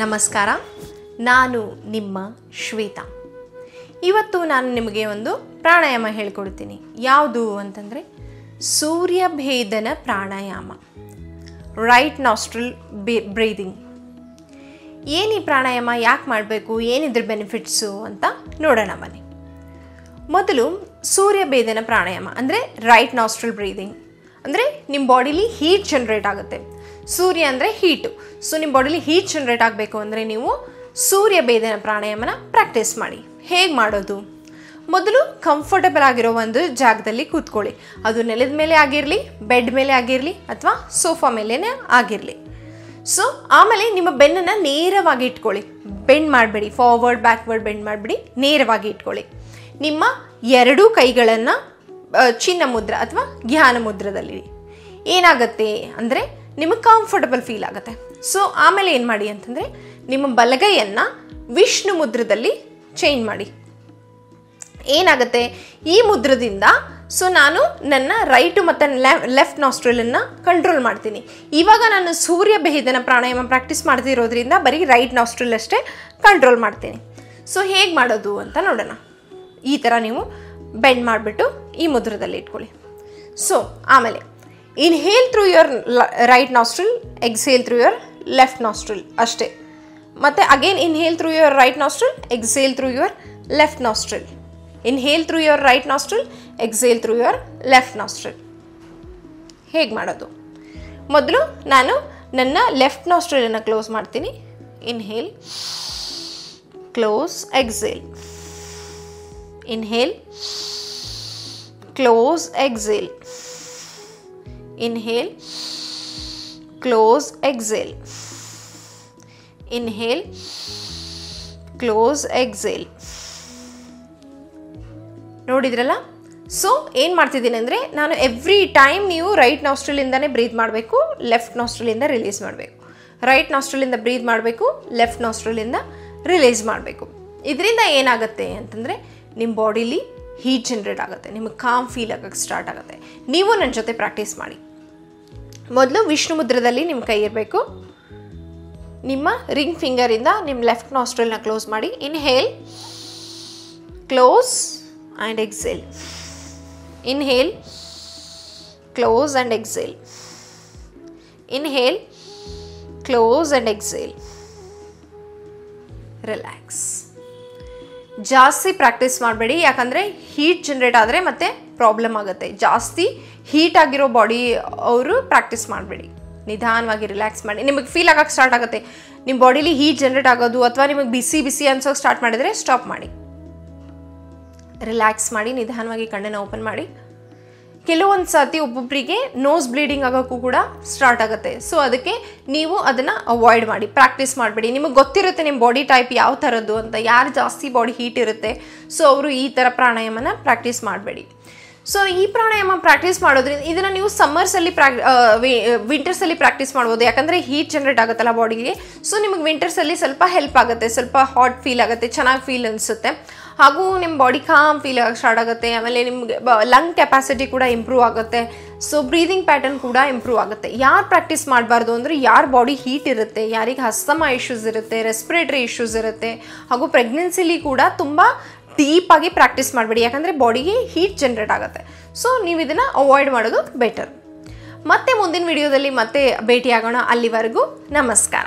ನಮಸ್ಕಾರ, ನಾನು ನಿಮ್ಮ ಶ್ವೇತಾ. ಇವತ್ತು ನಾನು ನಿಮಗೆ ಒಂದು ಪ್ರಾಣಾಯಾಮ ಹೇಳ್ಕೊಡ್ತೀನಿ. ಯಾವುದು ಅಂತಂದರೆ ಸೂರ್ಯಭೇದನ ಪ್ರಾಣಾಯಾಮ, ರೈಟ್ ನಾಸ್ಟ್ರಿಲ್ ಬ್ರೀದಿಂಗ್. ಏನು ಈ ಪ್ರಾಣಾಯಾಮ, ಯಾಕೆ ಮಾಡಬೇಕು, ಏನಿದ್ರ ಬೆನಿಫಿಟ್ಸು ಅಂತ ನೋಡೋಣ ಬನ್ನಿ. ಮೊದಲು ಸೂರ್ಯಭೇದನ ಪ್ರಾಣಾಯಾಮ ಅಂದರೆ ರೈಟ್ ನಾಸ್ಟ್ರಿಲ್ ಬ್ರೀದಿಂಗ್ ಅಂದರೆ ನಿಮ್ಮ ಬಾಡಿಲಿ ಹೀಟ್ ಜನ್ರೇಟ್ ಆಗುತ್ತೆ. ಸೂರ್ಯ ಅಂದರೆ ಹೀಟು. ಸೊ ನಿಮ್ಮ ಬಾಡಿಲಿ ಹೀಟ್ ಜನ್ರೇಟ್ ಆಗಬೇಕು ಅಂದರೆ ನೀವು ಸೂರ್ಯಭೇದನ ಪ್ರಾಣಾಯಾಮನ ಪ್ರಾಕ್ಟೀಸ್ ಮಾಡಿ. ಹೇಗೆ ಮಾಡೋದು? ಮೊದಲು ಕಂಫರ್ಟಬಲ್ ಆಗಿರೋ ಒಂದು ಜಾಗದಲ್ಲಿ ಕೂತ್ಕೊಳ್ಳಿ. ಅದು ನೆಲದ ಮೇಲೆ ಆಗಿರಲಿ, ಬೆಡ್ ಮೇಲೆ ಆಗಿರಲಿ, ಅಥವಾ ಸೋಫಾ ಮೇಲೇ ಆಗಿರಲಿ. ಸೊ ಆಮೇಲೆ ನಿಮ್ಮ ಬೆನ್ನನ್ನು ನೇರವಾಗಿ ಇಟ್ಕೊಳ್ಳಿ. ಬೆಂಡ್ ಮಾಡಬೇಡಿ, ಫಾರ್ವರ್ಡ್ ಬ್ಯಾಕ್ವರ್ಡ್ ಬೆಂಡ್ ಮಾಡಿಬಿಡಿ, ನೇರವಾಗಿ ಇಟ್ಕೊಳ್ಳಿ. ನಿಮ್ಮ ಎರಡೂ ಕೈಗಳನ್ನು ಚಿನ್ನ ಮುದ್ರ ಅಥವಾ ಜ್ಞಾನ ಮುದ್ರದಲ್ಲಿ. ಏನಾಗುತ್ತೆ ಅಂದರೆ ನಿಮಗೆ ಕಂಫರ್ಟಬಲ್ ಫೀಲ್ ಆಗುತ್ತೆ. ಸೊ ಆಮೇಲೆ ಏನು ಮಾಡಿ ಅಂತಂದರೆ ನಿಮ್ಮ ಬಲಗೈಯನ್ನು ವಿಷ್ಣು ಮುದ್ರದಲ್ಲಿ ಚೇಂಜ್ ಮಾಡಿ. ಏನಾಗುತ್ತೆ ಈ ಮುದ್ರದಿಂದ, ಸೊ ನಾನು ನನ್ನ ರೈಟು ಮತ್ತು ಲೆಫ್ಟ್ ನಾಸ್ಟ್ರಿಲನ್ನು ಕಂಟ್ರೋಲ್ ಮಾಡ್ತೀನಿ. ಇವಾಗ ನಾನು ಸೂರ್ಯಭೇದನ ಪ್ರಾಣಾಯಾಮ ಪ್ರಾಕ್ಟೀಸ್ ಮಾಡ್ತಿರೋದ್ರಿಂದ ಬರೀ ರೈಟ್ ನಾಸ್ಟ್ರಿಲ್ ಅಷ್ಟೇ ಕಂಟ್ರೋಲ್ ಮಾಡ್ತೀನಿ. ಸೊ ಹೇಗೆ ಮಾಡೋದು ಅಂತ ನೋಡೋಣ. ಈ ಥರ ನೀವು ಬೆಂಡ್ ಮಾಡಿಬಿಟ್ಟು ಈ ಮುದ್ರದಲ್ಲಿ ಇಟ್ಕೊಳ್ಳಿ. ಸೊ ಆಮೇಲೆ inhale through your right nostril, exhale through your left nostril ಅಷ್ಟೇ. ಮತ್ತು again inhale through your right nostril, exhale through your left nostril. Inhale through your right nostril, exhale through your left nostril. ಹೇಗೆ ಮಾಡೋದು? ಮೊದಲು ನಾನು ನನ್ನ left ನಾಸ್ಟ್ರಿಲನ್ನು close ಮಾಡ್ತೀನಿ. Inhale, close, exhale. Inhale, close, exhale. Inhale, close, exhale. Inhale, close, exhale. ನೋಡಿದ್ರಲ್ಲ? So ಏನು ಮಾಡ್ತಿದ್ದೀನಿ ಅಂದರೆ ನಾನು ಎವ್ರಿ ಟೈಮ್ ನೀವು ರೈಟ್ ನಾಸ್ಟ್ರಿಲಿಂದನೇ ಬ್ರೀತ್ ಮಾಡಬೇಕು, ಲೆಫ್ಟ್ ನಾಸ್ಟ್ರಿಲಿಂದ ರಿಲೀಸ್ ಮಾಡಬೇಕು. ರೈಟ್ ನಾಸ್ಟ್ರಿಲಿಂದ ಬ್ರೀತ್ ಮಾಡಬೇಕು, ಲೆಫ್ಟ್ ನಾಸ್ಟ್ರಿಲಿಂದ ರಿಲೀಸ್ ಮಾಡಬೇಕು. ಇದರಿಂದ ಏನಾಗುತ್ತೆ ಅಂತಂದರೆ ನಿಮ್ಮ ಬಾಡಿಲಿ ಹೀಟ್ ಜನ್ರೇಟ್ ಆಗುತ್ತೆ, ನಿಮಗೆ ಕಾಮ್ ಫೀಲ್ ಆಗೋಕ್ಕೆ ಸ್ಟಾರ್ಟ್ ಆಗುತ್ತೆ. ನೀವು ನನ್ನ ಜೊತೆ ಪ್ರಾಕ್ಟೀಸ್ ಮಾಡಿ. ಮೊದಲು ವಿಷ್ಣು ಮುದ್ರದಲ್ಲಿ ನಿಮ್ಮ ಕೈ ಇರಬೇಕು. ನಿಮ್ಮ ರಿಂಗ್ ಫಿಂಗರಿಂದ ನಿಮ್ಮ ಲೆಫ್ಟ್ ನಾಸ್ಟ್ರಿಲ್ನ ಕ್ಲೋಸ್ ಮಾಡಿ. Inhale, close and exhale. Inhale, close and exhale. Inhale, close and exhale. Relax. ಜಾಸ್ತಿ ಪ್ರಾಕ್ಟೀಸ್ ಮಾಡಬೇಡಿ, ಯಾಕಂದರೆ ಹೀಟ್ ಜನ್ರೇಟ್ ಆದರೆ ಮತ್ತೆ ಪ್ರಾಬ್ಲಮ್ ಆಗುತ್ತೆ. ಜಾಸ್ತಿ ಹೀಟ್ ಆಗಿರೋ ಬಾಡಿ ಅವರು ಪ್ರಾಕ್ಟೀಸ್ ಮಾಡಬೇಡಿ. ನಿಧಾನವಾಗಿ ರಿಲ್ಯಾಕ್ಸ್ ಮಾಡಿ. ನಿಮಗೆ ಫೀಲ್ ಆಗೋಕ್ಕೆ ಸ್ಟಾರ್ಟ್ ಆಗುತ್ತೆ ನಿಮ್ಮ ಬಾಡಿಲಿ ಹೀಟ್ ಜನ್ರೇಟ್ ಆಗೋದು, ಅಥವಾ ನಿಮಗೆ ಬಿಸಿ ಬಿಸಿ ಅನ್ಸೋಕೆ ಸ್ಟಾರ್ಟ್ ಮಾಡಿದರೆ ಸ್ಟಾಪ್ ಮಾಡಿ. ರಿಲ್ಯಾಕ್ಸ್ ಮಾಡಿ, ನಿಧಾನವಾಗಿ ಕಣ್ಣನ್ನು ಓಪನ್ ಮಾಡಿ. ಕೆಲವೊಂದು ಸರ್ತಿ ಒಬ್ಬೊಬ್ಬರಿಗೆ ನೋಸ್ ಬ್ಲೀಡಿಂಗ್ ಆಗೋಕ್ಕೂ ಕೂಡ ಸ್ಟಾರ್ಟ್ ಆಗುತ್ತೆ. ಸೊ ಅದಕ್ಕೆ ನೀವು ಅದನ್ನು ಅವಾಯ್ಡ್ ಮಾಡಿ, ಪ್ರಾಕ್ಟೀಸ್ ಮಾಡಬೇಡಿ. ನಿಮಗೆ ಗೊತ್ತಿರುತ್ತೆ ನಿಮ್ಮ ಬಾಡಿ ಟೈಪ್ ಯಾವ ಥರದ್ದು ಅಂತ. ಯಾರು ಜಾಸ್ತಿ ಬಾಡಿ ಹೀಟ್ ಇರುತ್ತೆ ಸೊ ಅವರು ಈ ಥರ ಪ್ರಾಣಾಯಾಮನ ಪ್ರಾಕ್ಟೀಸ್ ಮಾಡಬೇಡಿ. ಸೊ ಈ ಪ್ರಾಣಾಯಾಮ ಪ್ರಾಕ್ಟೀಸ್ ಮಾಡೋದ್ರಿಂದ ಇದನ್ನು ನೀವು ಸಮ್ಮರ್ಸಲ್ಲಿ ವಿಂಟರ್ಸಲ್ಲಿ ಪ್ರಾಕ್ಟೀಸ್ ಮಾಡ್ಬೋದು, ಯಾಕಂದರೆ ಹೀಟ್ ಜನ್ರೇಟ್ ಆಗುತ್ತಲ್ಲ ಬಾಡಿಗೆ. ಸೊ ನಿಮಗೆ ವಿಂಟರ್ಸಲ್ಲಿ ಸ್ವಲ್ಪ ಹೆಲ್ಪ್ ಆಗುತ್ತೆ, ಸ್ವಲ್ಪ ಹಾಟ್ ಫೀಲ್ ಆಗುತ್ತೆ, ಚೆನ್ನಾಗಿ ಫೀಲ್ ಅನಿಸುತ್ತೆ. ಹಾಗೂ ನಿಮ್ಮ ಬಾಡಿ ಕಾಮ್ ಫೀಲ್ ಆಗೋಕ್ಕೆ ಸ್ಟಾರ್ಟ್ ಆಗುತ್ತೆ. ಆಮೇಲೆ ನಿಮಗೆ ಲಂಗ್ ಕೆಪಾಸಿಟಿ ಕೂಡ ಇಂಪ್ರೂವ್ ಆಗುತ್ತೆ. ಸೊ ಬ್ರೀದಿಂಗ್ ಪ್ಯಾಟರ್ನ್ ಕೂಡ ಇಂಪ್ರೂವ್ ಆಗುತ್ತೆ. ಯಾರು ಪ್ರಾಕ್ಟೀಸ್ ಮಾಡಬಾರ್ದು ಅಂದರೆ ಯಾರು ಬಾಡಿ ಹೀಟ್ ಇರುತ್ತೆ, ಯಾರಿಗೆ ಅಸ್ತಮಾ ಇಶ್ಯೂಸ್ ಇರುತ್ತೆ, ರೆಸ್ಪಿರೇಟರಿ ಇಶ್ಯೂಸ್ ಇರುತ್ತೆ, ಹಾಗೂ ಪ್ರೆಗ್ನೆನ್ಸಿಲಿ ಕೂಡ ತುಂಬ ಡೀಪಾಗಿ ಪ್ರಾಕ್ಟೀಸ್ ಮಾಡಬೇಡಿ, ಯಾಕಂದರೆ ಬಾಡಿಗೆ ಹೀಟ್ ಜನ್ರೇಟ್ ಆಗುತ್ತೆ. ಸೊ ನೀವು ಇದನ್ನು ಅವಾಯ್ಡ್ ಮಾಡೋದು ಬೆಟರ್. ಮತ್ತೆ ಮುಂದಿನ ವಿಡಿಯೋದಲ್ಲಿ ಮತ್ತೆ ಭೇಟಿಯಾಗೋಣ. ಅಲ್ಲಿವರೆಗೂ ನಮಸ್ಕಾರ.